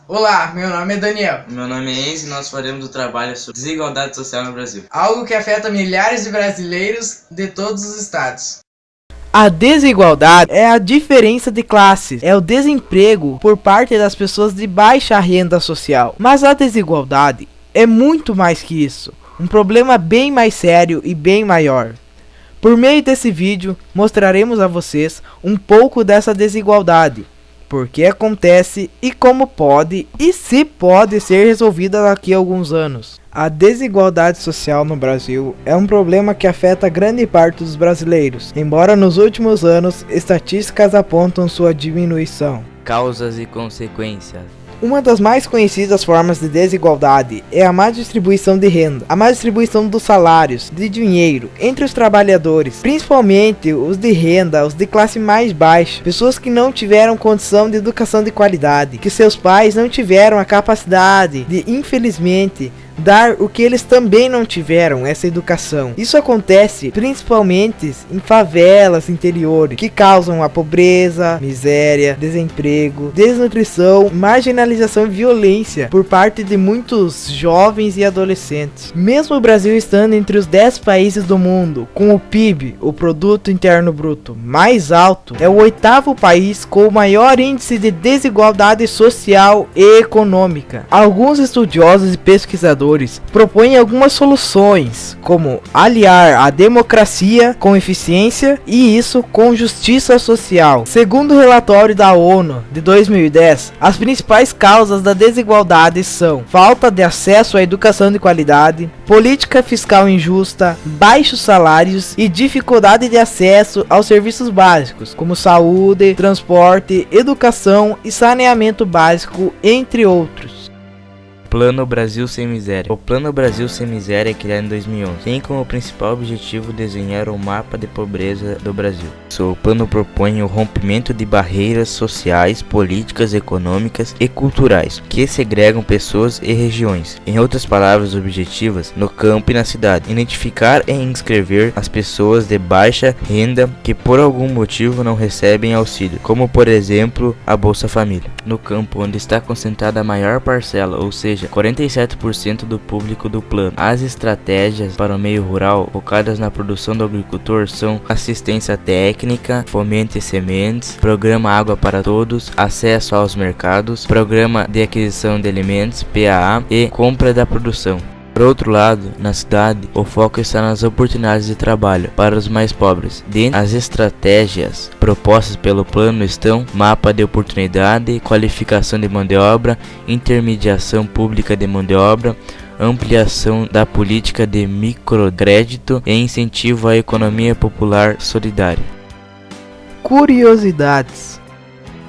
Olá, meu nome é Daniel. Meu nome é Enzo e nós faremos o trabalho sobre desigualdade social no Brasil. Algo que afeta milhares de brasileiros de todos os estados. A desigualdade é a diferença de classes, é o desemprego por parte das pessoas de baixa renda social. Mas a desigualdade é muito mais que isso, um problema bem mais sério e bem maior. Por meio desse vídeo, mostraremos a vocês um pouco dessa desigualdade, por que acontece e como pode e se pode ser resolvida daqui a alguns anos. A desigualdade social no Brasil é um problema que afeta grande parte dos brasileiros, embora nos últimos anos estatísticas apontam sua diminuição. Causas e consequências. Uma das mais conhecidas formas de desigualdade é a má distribuição de renda, a má distribuição dos salários, de dinheiro, entre os trabalhadores, principalmente os de renda, os de classe mais baixa, pessoas que não tiveram condição de educação de qualidade, que seus pais não tiveram a capacidade de, infelizmente, dar o que eles também não tiveram, essa educação. Isso acontece principalmente em favelas interiores, que causam a pobreza, miséria, desemprego, desnutrição, marginalização e violência por parte de muitos jovens e adolescentes. Mesmo o Brasil estando entre os 10 países do mundo com o PIB, o Produto Interno Bruto, mais alto, é o 8º país com o maior índice de desigualdade social e econômica. Alguns estudiosos e pesquisadores propõem algumas soluções, como aliar a democracia com eficiência e isso com justiça social. Segundo o relatório da ONU de 2010, as principais causas da desigualdade são falta de acesso à educação de qualidade, política fiscal injusta, baixos salários e dificuldade de acesso aos serviços básicos, como saúde, transporte, educação e saneamento básico, entre outros. Plano Brasil Sem Miséria. O Plano Brasil Sem Miséria, criado em 2011, tem como principal objetivo desenhar um mapa de pobreza do Brasil. O plano propõe o rompimento de barreiras sociais, políticas, econômicas e culturais que segregam pessoas e regiões. Em outras palavras objetivas, no campo e na cidade, identificar e inscrever as pessoas de baixa renda que por algum motivo não recebem auxílio, como por exemplo a Bolsa Família. No campo, onde está concentrada a maior parcela, ou seja, 47% do público do plano. As estratégias para o meio rural focadas na produção do agricultor são assistência técnica, fomento e sementes, programa Água para Todos, acesso aos mercados, programa de aquisição de alimentos, PAA, e compra da produção. Por outro lado, na cidade, o foco está nas oportunidades de trabalho para os mais pobres. Dentre as estratégias propostas pelo plano estão mapa de oportunidade, qualificação de mão de obra, intermediação pública de mão de obra, ampliação da política de microcrédito e incentivo à economia popular solidária. Curiosidades.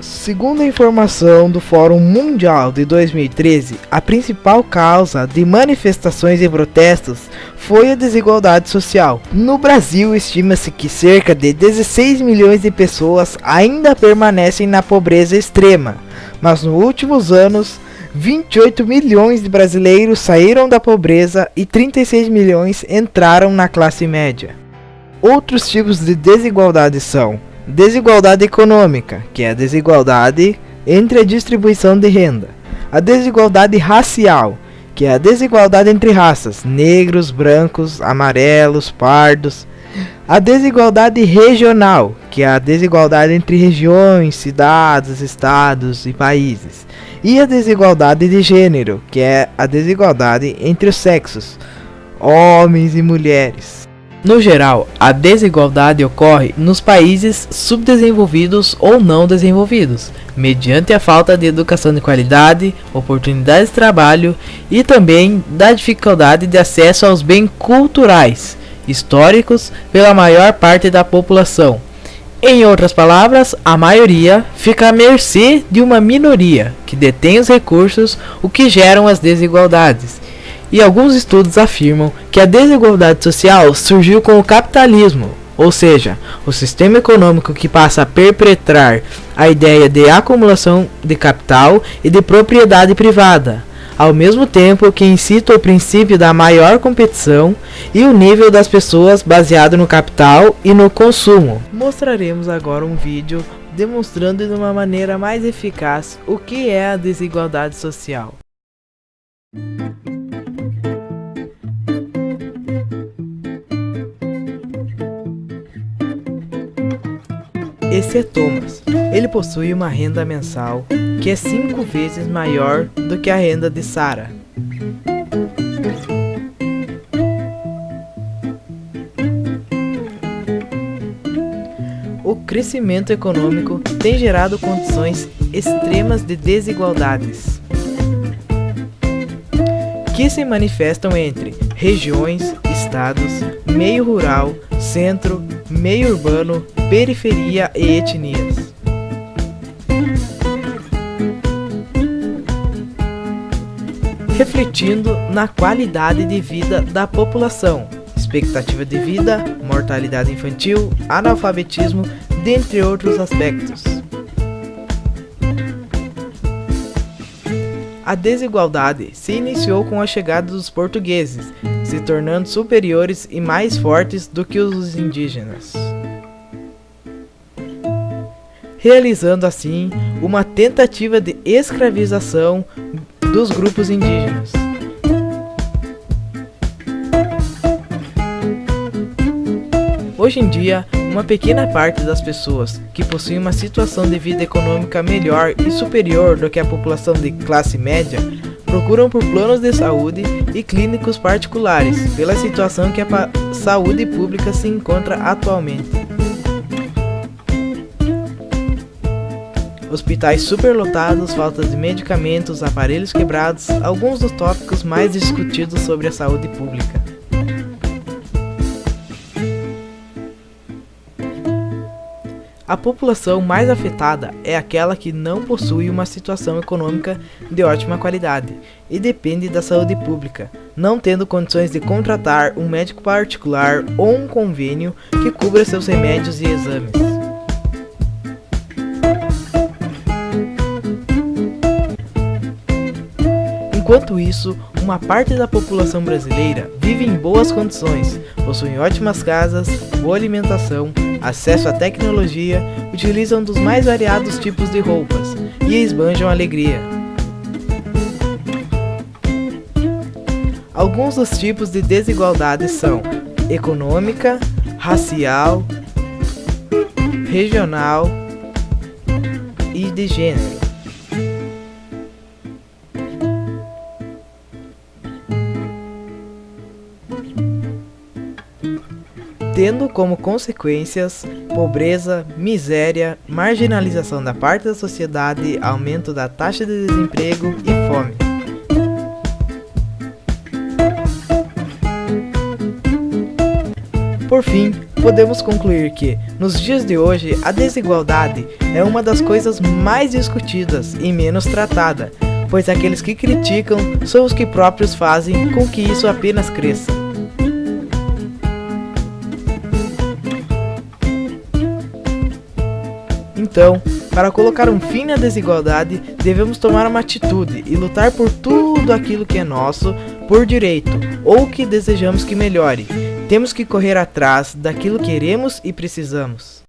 Segundo a informação do Fórum Mundial de 2013, a principal causa de manifestações e protestos foi a desigualdade social. No Brasil, estima-se que cerca de 16 milhões de pessoas ainda permanecem na pobreza extrema, mas nos últimos anos, 28 milhões de brasileiros saíram da pobreza e 36 milhões entraram na classe média. Outros tipos de desigualdade são desigualdade econômica, que é a desigualdade entre a distribuição de renda. A desigualdade racial, que é a desigualdade entre raças, negros, brancos, amarelos, pardos. A desigualdade regional, que é a desigualdade entre regiões, cidades, estados e países. E a desigualdade de gênero, que é a desigualdade entre os sexos, homens e mulheres. No geral, a desigualdade ocorre nos países subdesenvolvidos ou não desenvolvidos, mediante a falta de educação de qualidade, oportunidades de trabalho e também da dificuldade de acesso aos bens culturais, históricos pela maior parte da população. Em outras palavras, a maioria fica à mercê de uma minoria que detém os recursos, o que geram as desigualdades. E alguns estudos afirmam que a desigualdade social surgiu com o capitalismo, ou seja, o sistema econômico que passa a perpetrar a ideia de acumulação de capital e de propriedade privada, ao mesmo tempo que incita o princípio da maior competição e o nível das pessoas baseado no capital e no consumo. Mostraremos agora um vídeo demonstrando de uma maneira mais eficaz o que é a desigualdade social. Esse é Thomas. Ele possui uma renda mensal que é 5 vezes maior do que a renda de Sarah. O crescimento econômico tem gerado condições extremas de desigualdades, que se manifestam entre regiões, estados, meio rural, centro, meio urbano, periferia e etnias. Refletindo na qualidade de vida da população, expectativa de vida, mortalidade infantil, analfabetismo, dentre outros aspectos. A desigualdade se iniciou com a chegada dos portugueses, se tornando superiores e mais fortes do que os indígenas, realizando assim uma tentativa de escravização dos grupos indígenas. Hoje em dia, uma pequena parte das pessoas que possuem uma situação de vida econômica melhor e superior do que a população de classe média procuram por planos de saúde e clínicos particulares, pela situação que a saúde pública se encontra atualmente. Hospitais superlotados, falta de medicamentos, aparelhos quebrados, alguns dos tópicos mais discutidos sobre a saúde pública. A população mais afetada é aquela que não possui uma situação econômica de ótima qualidade e depende da saúde pública, não tendo condições de contratar um médico particular ou um convênio que cubra seus remédios e exames. Enquanto isso, uma parte da população brasileira vive em boas condições, possui ótimas casas, boa alimentação, acesso à tecnologia, utilizam dos mais variados tipos de roupas e esbanjam alegria. Alguns dos tipos de desigualdade são econômica, racial, regional e de gênero. Tendo como consequências pobreza, miséria, marginalização da parte da sociedade, aumento da taxa de desemprego e fome. Por fim, podemos concluir que, nos dias de hoje, a desigualdade é uma das coisas mais discutidas e menos tratada, pois aqueles que criticam são os que próprios fazem com que isso apenas cresça. Então, para colocar um fim na desigualdade, devemos tomar uma atitude e lutar por tudo aquilo que é nosso, por direito, ou que desejamos que melhore. Temos que correr atrás daquilo que queremos e precisamos.